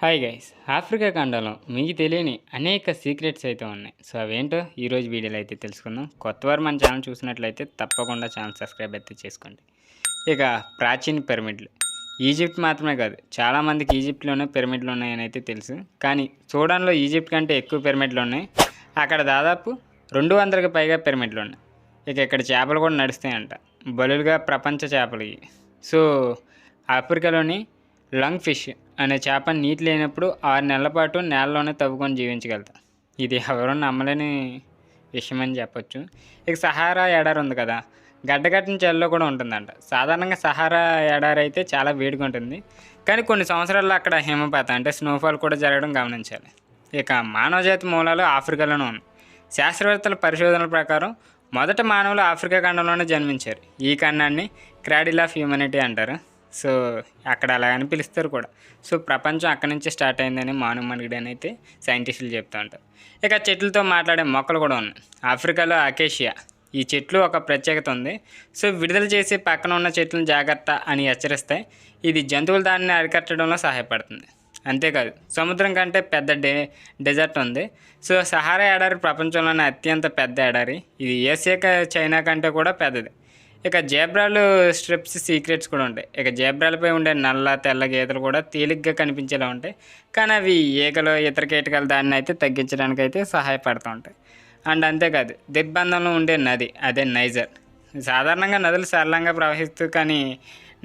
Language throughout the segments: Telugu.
హాయ్ గైస్, ఆఫ్రికా ఖండంలో మీకు తెలియని అనేక సీక్రెట్స్ అయితే ఉన్నాయి. సో అవేంటో ఈరోజు వీడియోలో అయితే తెలుసుకుందాం. కొత్తవారు మన ఛానల్ చూసినట్లయితే తప్పకుండా ఛానల్ సబ్స్క్రైబ్ అయితే చేసుకోండి. ఇక ప్రాచీన పిరమిడ్లు ఈజిప్ట్ మాత్రమే కాదు, చాలామందికి ఈజిప్ట్లోనే పిరమిడ్లు ఉన్నాయని అయితే తెలుసు. కానీ సూడాన్లో ఈజిప్ట్ కంటే ఎక్కువ పిరమిడ్లు ఉన్నాయి. అక్కడ దాదాపు 200కి పైగా పిరమిడ్లు ఉన్నాయి. ఇక ఇక్కడ చేపలు కూడా నడుస్తాయంట, బలులుగా ప్రపంచ చేపలు ఇవి. సో ఆఫ్రికాలోని లంగ్ ఫిష్ అనే చేప నీటి లేనప్పుడు 6 నెలల పాటు నేలలోనే తవ్వుకొని జీవించగలుగుతాం. ఇది ఎవరూ నమ్మలేని విషయం అని చెప్పొచ్చు. ఇక సహారా ఎడారి ఉంది కదా, గడ్డగట్టిన చలిలో కూడా ఉంటుందంట. సాధారణంగా సహారా ఎడారి అయితే చాలా వేడిగా ఉంటుంది, కానీ కొన్ని సంవత్సరాల్లో అక్కడ హిమపాతం అంటే స్నోఫాల్ కూడా జరగడం గమనించాలి. ఇక మానవజాతి మూలాలు ఆఫ్రికాలోనే ఉన్నాయి. శాస్త్రవేత్తల పరిశోధనల ప్రకారం మొదట మానవులు ఆఫ్రికా ఖండంలోనే జన్మించారు. ఈ ఖండాన్ని క్రాడిల్ ఆఫ్ హ్యూమనిటీ అంటారు. సో అక్కడ అలా అని పిలుస్తారు కూడా. సో ప్రపంచం అక్కడి నుంచే స్టార్ట్ అయిందని మానవమనుగడని అయితే సైంటిస్టులు చెప్తూ ఉంటారు. ఇక చెట్లతో మాట్లాడే మొక్కలు కూడా ఉన్నాయి. ఆఫ్రికాలో అకేషియా ఈ చెట్లు ఒక ప్రత్యేకత ఉంది. సో విడుదల చేసి పక్కన ఉన్న చెట్లను జాగ్రత్త అని హెచ్చరిస్తాయి. ఇది జంతువులు దానిని అరికట్టడంలో సహాయపడుతుంది. అంతేకాదు, సముద్రం కంటే పెద్ద డెజర్ట్ ఉంది. సో సహారా ఎడారి ప్రపంచంలోనే అత్యంత పెద్ద ఎడారి. ఇది ఏషియా చైనా కంటే కూడా పెద్దది. ఇక జేబ్రాలు స్ట్రిప్స్ సీక్రెట్స్ కూడా ఉంటాయి. ఇక జేబ్రాలపై ఉండే నల్ల తెల్ల గీతలు కూడా తేలిగ్గా కనిపించేలా ఉంటాయి, కానీ అవి ఈగలు ఇతర కీటకాలు దాన్ని అయితే తగ్గించడానికి అయితే సహాయపడుతూ ఉంటాయి. అండ్ అంతేకాదు, దిగ్బంధంలో ఉండే నది అదే నైజర్. సాధారణంగా నదులు సరళంగా ప్రవహిస్తూ, కానీ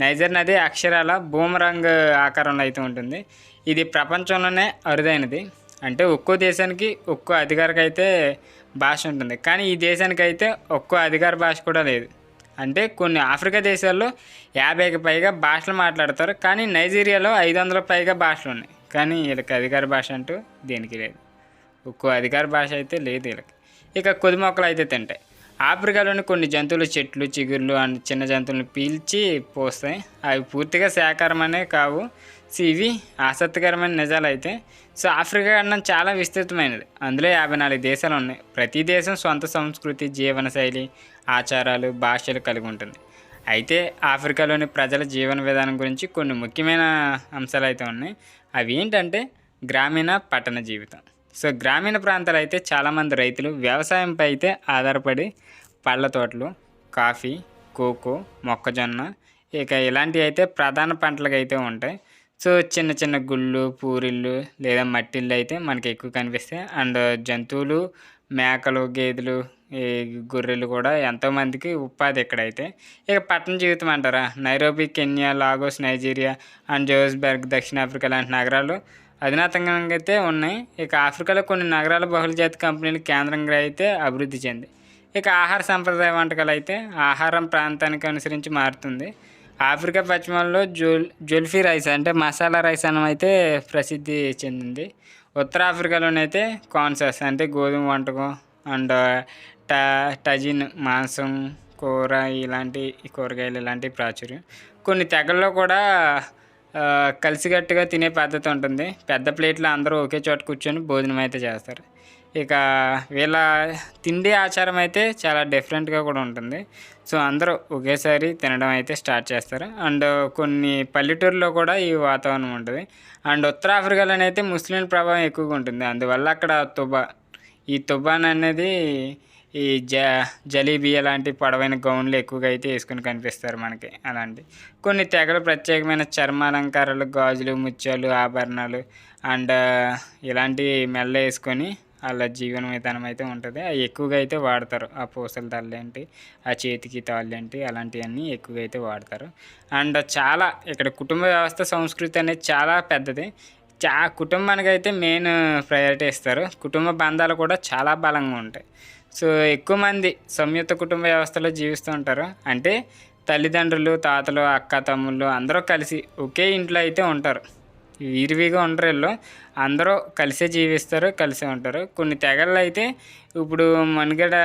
నైజర్ నది అక్షరాల బూమరాంగ్ ఆకారంలో అయితే ఉంటుంది. ఇది ప్రపంచంలోనే అరుదైనది. అంటే ఒక్కో దేశానికి ఒక్కో అధికారిక అయితే భాష ఉంటుంది, కానీ ఈ దేశానికి అయితే ఒక్కో అధికార భాష కూడా లేదు. అంటే కొన్ని ఆఫ్రికా దేశాల్లో 50కి పైగా భాషలు మాట్లాడతారు, కానీ నైజీరియాలో 500కి పైగా భాషలు ఉన్నాయి, కానీ వీళ్ళకి అధికార భాష అంటూ దేనికి లేదు. ఒక్కో అధికార భాష అయితే లేదు వీళ్ళకి. ఇక కొద్ది మొక్కలు అయితే తింటాయి. ఆఫ్రికాలోని కొన్ని జంతువులు చెట్లు చిగుర్లు అండ్ చిన్న జంతువులను పీల్చి పోస్తాయి. అవి పూర్తిగా శాకాహారమనే కావు. సో ఇవి ఆసక్తికరమైన నిజాలు అయితే. సో ఆఫ్రికా ఖండం చాలా విస్తృతమైనది. అందులో 54 దేశాలు ఉన్నాయి. ప్రతి దేశం సొంత సంస్కృతి, జీవనశైలి, ఆచారాలు, భాషలు కలిగి ఉంటుంది. అయితే ఆఫ్రికాలోని ప్రజల జీవన విధానం గురించి కొన్ని ముఖ్యమైన అంశాలు అయితే ఉన్నాయి. అవి ఏంటంటే గ్రామీణ పట్టణ జీవితం. సో గ్రామీణ ప్రాంతాలు అయితే చాలామంది రైతులు వ్యవసాయంపై అయితే ఆధారపడి పళ్ళ తోటలు, కాఫీ, కోకో, మొక్కజొన్న ఇక ఇలాంటివి అయితే ప్రధాన పంటలుగా అయితే ఉంటాయి. సో చిన్న చిన్న గుళ్ళు, పూరిళ్ళు లేదా మట్టిళ్ళు అయితే మనకి ఎక్కువ కనిపిస్తాయి. అండ్ జంతువులు, మేకలు, గేదెలు, ఈ గొర్రెలు కూడా ఎంతోమందికి ఉపాధి ఇక్కడైతే. ఇక పట్టణ జీవితం అంటారా, Nairobi Kenya, Lagos Nigeria and Johannesburg దక్షిణాఫ్రికా లాంటి నగరాలు అధునాతంగా అయితే ఉన్నాయి. ఇక ఆఫ్రికాలో కొన్ని నగరాల బహుళజాతి కంపెనీలు కేంద్రంగా అయితే అభివృద్ధి చెంది. ఇక ఆహార సంప్రదాయ వంటకాలు అయితే ఆహారం ప్రాంతానికి అనుసరించి మారుతుంది. ఆఫ్రికా పశ్చిమాల్లో జుల్ఫీ రైస్ అంటే మసాలా రైస్ అన్నం అయితే ప్రసిద్ధి చెందింది. ఉత్తర ఆఫ్రికాలోనైతే కాన్సాస్ అంటే గోధుమ వంటకం అండ్ టజిన్ మాంసం, కూర ఇలాంటి కూరగాయలు ఇలాంటి ప్రాచుర్యం. కొన్ని తెగల్లో కూడా కలిసికట్టుగా తినే పద్ధతి ఉంటుంది. పెద్ద ప్లేట్లో అందరూ ఒకే చోట కూర్చొని భోజనం అయితే చేస్తారు. ఇక వీళ్ళ తిండి ఆచారం అయితే చాలా డిఫరెంట్గా కూడా ఉంటుంది. సో అందరూ ఒకేసారి తినడం అయితే స్టార్ట్ చేస్తారు. అండ్ కొన్ని పల్లెటూరులో కూడా ఈ వాతావరణం ఉంటుంది. అండ్ ఉత్తర ఆఫ్రికాలోనైతే ముస్లింల ప్రభావం ఎక్కువగా ఉంటుంది. అందువల్ల అక్కడ ఈ తుబాన్ అనేది ఈ జలీబీ అలాంటి పొడవైన గౌన్లు ఎక్కువగా అయితే వేసుకుని కనిపిస్తారు మనకి. అలాంటి కొన్ని తెగలు ప్రత్యేకమైన చర్మాలంకారాలు, గాజులు, ముత్యాలు, ఆభరణాలు అండ్ ఇలాంటి మెల్ల వేసుకొని వాళ్ళ జీవన విధానం అయితే ఉంటుంది. అవి ఎక్కువగా అయితే వాడతారు. ఆ పూసల తాళ్ళు ఏంటి, ఆ చేతికి తాళ్ళు ఏంటి, అలాంటివన్నీ ఎక్కువగా అయితే వాడతారు. అండ్ చాలా ఇక్కడ కుటుంబ వ్యవస్థ సంస్కృతి అనేది చాలా పెద్దది. కుటుంబానికి అయితే మెయిన్ ప్రయారిటీ ఇస్తారు. కుటుంబ బంధాలు కూడా చాలా బలంగా ఉంటాయి. సో ఎక్కువ మంది సంయుక్త కుటుంబ వ్యవస్థలో జీవిస్తూ ఉంటారు. అంటే తల్లిదండ్రులు, తాతలు, అక్క, తమ్ముళ్ళు అందరూ కలిసి ఒకే ఇంట్లో అయితే ఉంటారు. విరివిగా ఉండరు. వీళ్ళు అందరూ కలిసే జీవిస్తారు, కలిసే ఉంటారు. కొన్ని తెగళ్ళు అయితే ఇప్పుడు మనుగడ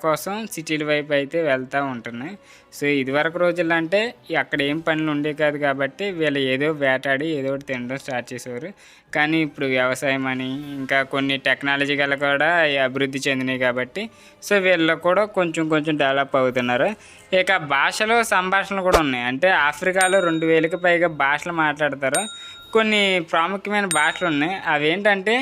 కోసం సిటీల వైపు అయితే వెళ్తూ ఉంటున్నాయి. సో ఇదివరకు రోజుల్లో అంటే అక్కడ ఏం పనులు ఉండేవి కాదు కాబట్టి వీళ్ళు ఏదో వేటాడి ఏదో ఒకటి తినడం స్టార్ట్ చేసేవారు. కానీ ఇప్పుడు వ్యవసాయం అని ఇంకా కొన్ని టెక్నాలజీలు కూడా అభివృద్ధి చెందినాయి కాబట్టి సో వీళ్ళు కూడా కొంచెం కొంచెం డెవలప్ అవుతున్నారు. ఇక భాషలో సంభాషణలు కూడా ఉన్నాయి. అంటే ఆఫ్రికాలో 2000కి పైగా భాషలు మాట్లాడతారు. కొన్ని ప్రాముఖ్యమైన భాషలు ఉన్నాయి. అవి ఏంటంటే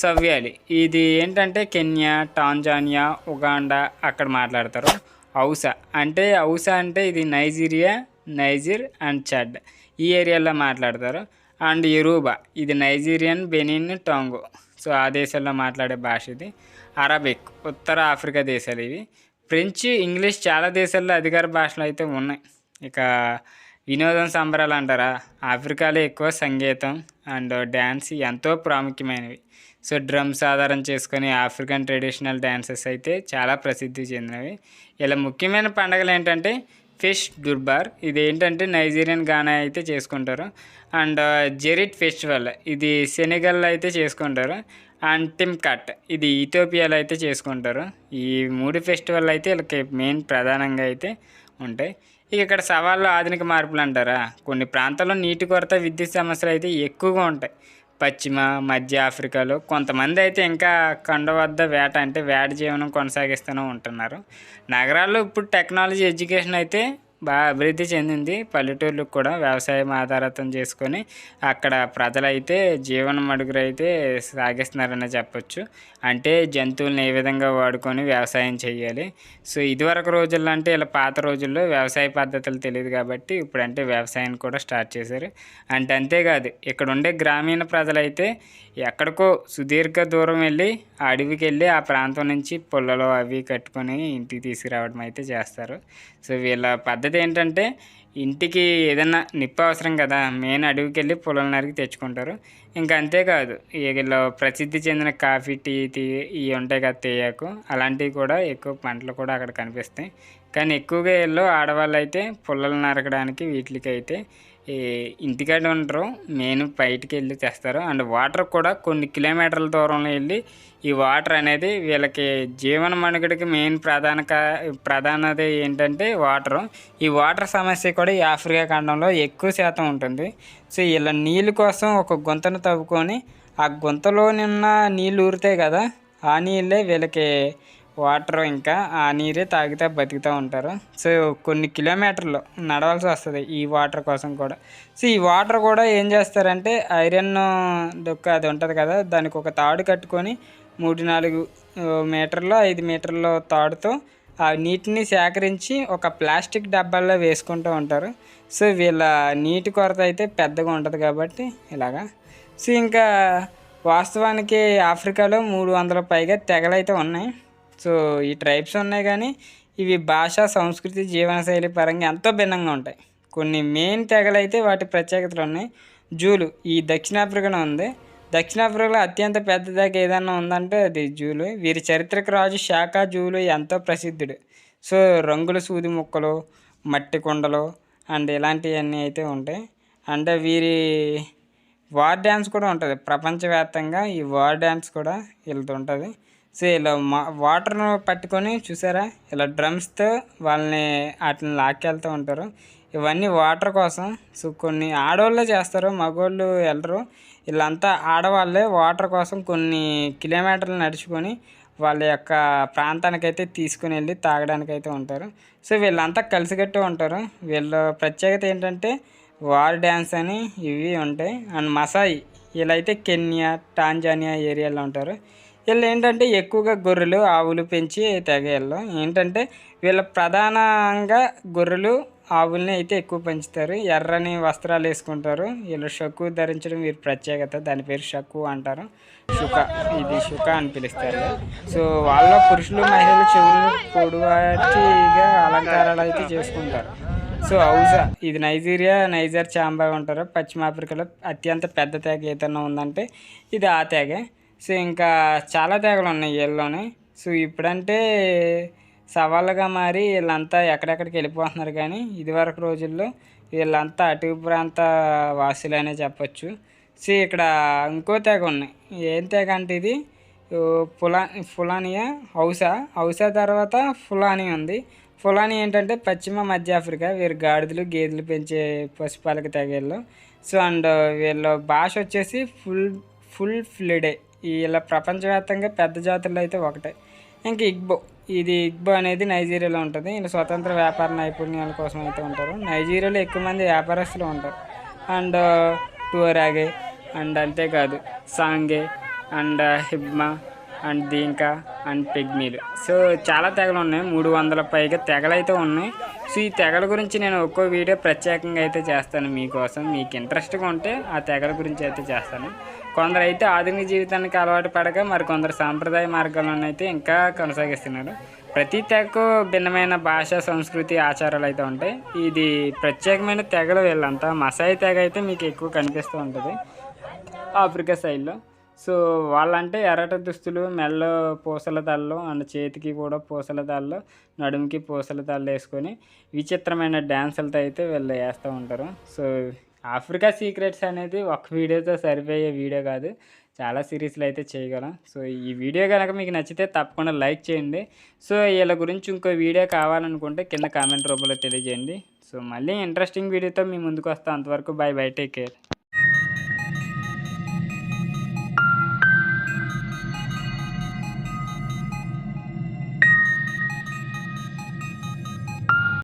సవ్యాలి, ఇది ఏంటంటే కెన్యా, టాంజానియా, ఉగాండా అక్కడ మాట్లాడతారు. హౌసా అంటే ఇది నైజీరియా, నైజర్ అండ్ చడ్ ఈ ఏరియాలో మాట్లాడతారు. అండ్ యోరూబా ఇది నైజీరియన్, బెనిన్, టోంగో సో ఆ దేశాల్లో మాట్లాడే భాష ఇది. అరబిక్ ఉత్తర ఆఫ్రికా దేశాలు ఇవి. ఫ్రెంచ్, ఇంగ్లీష్ చాలా దేశాల్లో అధికార భాషలు అయితే ఉన్నాయి. ఇక వినోదం, సంబరాలు అంటారా, ఆఫ్రికాలో ఎక్కువ సంగీతం అండ్ డ్యాన్స్ ఎంతో ప్రాముఖ్యమైనవి. సో డ్రమ్స్ ఆధారం చేసుకొని ఆఫ్రికన్ ట్రెడిషనల్ డ్యాన్సెస్ అయితే చాలా ప్రసిద్ధి చెందినవి. ఇలా ముఖ్యమైన పండుగలు ఏంటంటే ఫిష్ దుర్బార్, ఇది ఏంటంటే నైజీరియన్, గానా అయితే చేసుకుంటారు. అండ్ జెరిట్ ఫెస్టివల్ ఇది సెనెగల్లో అయితే చేసుకుంటారు. అండ్ టిమ్కట్ ఇది ఇథియోపియాలో అయితే చేసుకుంటారు. ఈ 3 ఫెస్టివల్ అయితే వీళ్ళకి మెయిన్ ప్రధానంగా అయితే ఉంటాయి. ఇక ఇక్కడ సవాళ్ళు, ఆధునిక మార్పులు అంటారా, కొన్ని ప్రాంతాల్లో నీటి కొరత, విద్యుత్ సమస్యలు అయితే ఎక్కువగా ఉంటాయి. పశ్చిమ మధ్య ఆఫ్రికాలో కొంతమంది అయితే ఇంకా కొండ వద్ద వేట జీవనం కొనసాగిస్తూనే ఉంటున్నారు. నగరాల్లో ఇప్పుడు టెక్నాలజీ, ఎడ్యుకేషన్ అయితే బాగా అభివృద్ధి చెందింది. పల్లెటూర్లకు కూడా వ్యవసాయం ఆధారితం చేసుకొని అక్కడ ప్రజలైతే జీవన మడుగురైతే సాగిస్తున్నారని చెప్పొచ్చు. అంటే జంతువులను ఏ విధంగా వాడుకొని వ్యవసాయం చేయాలి. సో ఇదివరకు రోజుల్లో అంటే ఇలా పాత రోజుల్లో వ్యవసాయ పద్ధతులు తెలియదు కాబట్టి ఇప్పుడంటే వ్యవసాయాన్ని కూడా స్టార్ట్ చేశారు. అంటే అంతేకాదు ఇక్కడ ఉండే గ్రామీణ ప్రజలైతే ఎక్కడికో సుదీర్ఘ దూరం వెళ్ళి అడవికి వెళ్ళి ఆ ప్రాంతం నుంచి పుల్లలు అవి కట్టుకొని ఇంటికి తీసుకురావడం అయితే చేస్తారు. సో వీళ్ళ పద్ధతి ఏంటంటే ఇంటికి ఏదైనా నిప్పు అవసరం కదా, మెయిన్ అడవికి వెళ్ళి పుల్లలు నరికి తెచ్చుకుంటారు. ఇంకా అంతేకాదు వీళ్ళు ప్రసిద్ధి చెందిన కాఫీ, టీ ఇవి ఉంటాయి కదా, తేయాకు అలాంటివి కూడా ఎక్కువ పంటలు కూడా అక్కడ కనిపిస్తాయి. కానీ ఎక్కువగా వీళ్ళు ఆడవాళ్ళు అయితే పుల్లలు నరకడానికి వీటికి అయితే ఈ ఇంటికాడ ఉండరు, మెయిన్ బయటికి వెళ్ళి తెస్తారు. అండ్ వాటర్ కూడా కొన్ని కిలోమీటర్ల దూరంలో వెళ్ళి ఈ వాటర్ అనేది వీళ్ళకి జీవన మనుగడకి మెయిన్ ప్రధానది ఏంటంటే వాటరు. ఈ వాటర్ సమస్య కూడా ఈ ఆఫ్రికా ఖండంలో ఎక్కువ శాతం ఉంటుంది. సో ఇలా నీళ్ళ కోసం ఒక గుంతను తవ్వుకొని ఆ గుంతలో నిన్న నీళ్ళు ఊరుతాయి కదా, ఆ నీళ్ళే వీళ్ళకి వాటర్, ఇంకా ఆ నీరే తాగితే బతుకుతూ ఉంటారు. సో కొన్ని కిలోమీటర్లు నడవాల్సి వస్తుంది ఈ వాటర్ కోసం కూడా. సో ఈ వాటర్ కూడా ఏం చేస్తారంటే ఐరన్ దొక్క అది ఉంటుంది కదా, దానికి ఒక తాడు కట్టుకొని 3-4 మీటర్లు 5 మీటర్ల తాడుతో ఆ నీటిని సేకరించి ఒక ప్లాస్టిక్ డబ్బాల్లో వేసుకుంటూ ఉంటారు. సో వీళ్ళ నీటి కొరత అయితే పెద్దగా ఉంటుంది కాబట్టి ఇలాగా. సో ఇంకా వాస్తవానికి ఆఫ్రికాలో 300 పైగా తెగలైతే ఉన్నాయి. సో ఈ ట్రైబ్స్ ఉన్నాయి కానీ ఇవి భాష, సంస్కృతి, జీవనశైలి పరంగా ఎంతో భిన్నంగా ఉంటాయి. కొన్ని మెయిన్ తెగలైతే వాటి ప్రత్యేకతలు ఉన్నాయి. జూలు ఈ దక్షిణాఫ్రికాలో ఉంది. దక్షిణాఫ్రికాలో అత్యంత పెద్ద తెగ ఏదన్నా ఉందంటే అది జూలు. వీరి చారిత్రక రాజు శాఖ జూలు ఎంతో ప్రసిద్ధుడు. సో రంగుల సూది ముక్కలు, మట్టి కుండలు అండ్ ఇలాంటివన్నీ అయితే ఉంటాయి. అంటే వీరి వార్ డ్యాన్స్ కూడా ఉంటుంది. ప్రపంచవ్యాప్తంగా ఈ వార్ డ్యాన్స్ కూడా వీళ్ళతో ఉంటుంది. సో ఇలా వాటర్ను పట్టుకొని చూసారా, ఇలా డ్రమ్స్తో వాటిని లాక్కెళ్తూ ఉంటారు. ఇవన్నీ వాటర్ కోసం. సో కొన్ని ఆడవాళ్ళే చేస్తారు, మగవాళ్ళు వెళ్ళరు. వీళ్ళంతా ఆడవాళ్ళే వాటర్ కోసం కొన్ని కిలోమీటర్లు నడుచుకొని వాళ్ళ యొక్క ప్రాంతానికైతే తీసుకుని వెళ్ళి తాగడానికైతే ఉంటారు. సో వీళ్ళంతా కలిసికట్టు ఉంటారు. వీళ్ళ ప్రత్యేకత ఏంటంటే వార్ డ్యాన్స్ అని ఇవి ఉంటాయి. అండ్ మసాయి వీళ్ళైతే కెన్యా, టాంజానియా ఏరియాలో ఉంటారు. వీళ్ళు ఏంటంటే ఎక్కువగా గొర్రెలు, ఆవులు పెంచి తెగేళ్ళు. ఏంటంటే వీళ్ళ ప్రధానంగా గొర్రెలు, ఆవుల్ని అయితే ఎక్కువ పెంచుతారు. ఎర్రని వస్త్రాలు వేసుకుంటారు. వీళ్ళు షక్కు ధరించడం వీరి ప్రత్యేకత. దాని పేరు షక్కు అంటారు. ఇది షుక అని పిలుస్తారు. సో వాళ్ళ పురుషులు, మహిళలు చెవులు పొడవాటిగా అలంకారాలు అయితే చేసుకుంటారు. సో హౌసా ఇది నైజర్ చాంబా ఉంటారు. పశ్చిమ ఆఫ్రికాలో అత్యంత పెద్ద తెగ ఏదైనా ఉందంటే ఇది ఆ తెగే. సో ఇంకా చాలా తెగలు ఉన్నాయి వీళ్ళలోనే. సో ఇప్పుడంటే సవాళ్ళుగా మారి వీళ్ళంతా ఎక్కడెక్కడికి వెళ్ళిపోతున్నారు. కానీ ఇదివరకు రోజుల్లో వీళ్ళంతా అటవీ ప్రాంత వాసులనే చెప్పచ్చు. సో ఇక్కడ ఇంకో తెగ ఉన్నాయి. ఏం తెగ అంటే ఇది ఫులానియా, హౌసా తర్వాత ఫులానీ ఉంది. ఫులానీ ఏంటంటే పశ్చిమ మధ్య ఆఫ్రికా. వీరు గాడిదలు, గేదెలు పెంచే పశుపాలక తెగలు. సో అండ్ వీళ్ళ భాష వచ్చేసి ఫుల్ ఫ్లిడే. ఇలా ప్రపంచవ్యాప్తంగా పెద్ద జాతుల్లో అయితే ఒకటే. ఇంకా ఇగ్బో అనేది నైజీరియాలో ఉంటుంది. ఇలా స్వతంత్ర వ్యాపార నైపుణ్యాల కోసం అయితే ఉంటారు. నైజీరియాలో ఎక్కువ మంది వ్యాపారస్తులు ఉంటారు. అండ్ టువరాగే అండ్ అంతేకాదు సాంగే అండ్ హిబ్మా అండ్ దీంకా అండ్ పిగ్మీలు. సో చాలా తెగలు ఉన్నాయి, 300 పైగా తెగలు అయితే ఉన్నాయి. సో ఈ తెగల గురించి నేను ఒక్కో వీడియో ప్రత్యేకంగా అయితే చేస్తాను మీకోసం. మీకు ఇంట్రెస్ట్గా ఉంటే ఆ తెగల గురించి అయితే చేస్తాను. కొందరు అయితే ఆధునిక జీవితానికి అలవాటు పడక మరి కొందరు సాంప్రదాయ మార్గాలను అయితే ఇంకా కొనసాగిస్తున్నారు. ప్రతి తెగకు భిన్నమైన భాష, సంస్కృతి, ఆచారాలు అయితే ఉంటాయి. ఇది ప్రత్యేకమైన తెగలు వీళ్ళంతా. మసాయి తెగ అయితే మీకు ఎక్కువ కనిపిస్తూ ఉంటుంది ఆఫ్రికా సైడ్లో. సో వాళ్ళంటే ఎర్రటి దుస్తులు, మెల్లో పూసల తాళ్ళు అండ్ చేతికి కూడా పూసల తాళ్ళు, నడుముకి పూసల తాళ్ళు వేసుకొని విచిత్రమైన డ్యాన్సులతో అయితే వీళ్ళు వేస్తూ ఉంటారు. సో ఆఫ్రికా సీక్రెట్స్ అనేది ఒక వీడియోతో సరిపోయే వీడియో కాదు, చాలా సిరీస్లు అయితే చేయగలం. సో ఈ వీడియో కనుక మీకు నచ్చితే తప్పకుండా లైక్ చేయండి. సో వీళ్ళ గురించి ఇంకో వీడియో కావాలనుకుంటే కింద కామెంట్ రూపంలో తెలియజేయండి. సో మళ్ళీ ఇంట్రెస్టింగ్ వీడియోతో మీ ముందుకు వస్తాం. అంతవరకు బై బై, టేక్ కేర్.